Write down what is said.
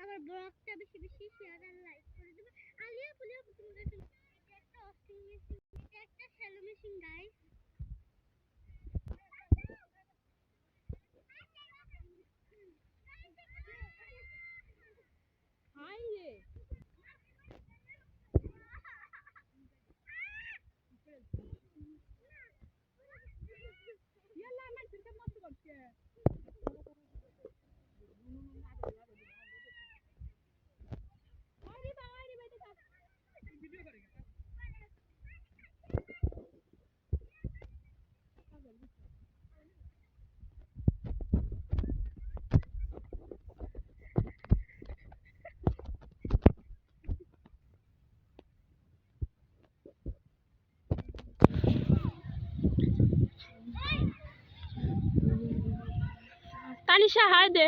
আমার ব্লগটা বেশি বেশি শেয়ার আর লাইক করে দিবেন। আলিয়া পুলিয়া তোমাদের এটা একটা অস্টিং মেশিন, এটা একটা শ্যালো মেশিন গাইস। হাই রে ইয়ালা আমার সিস্টেম নষ্ট করছে। তানিশা হাই দে।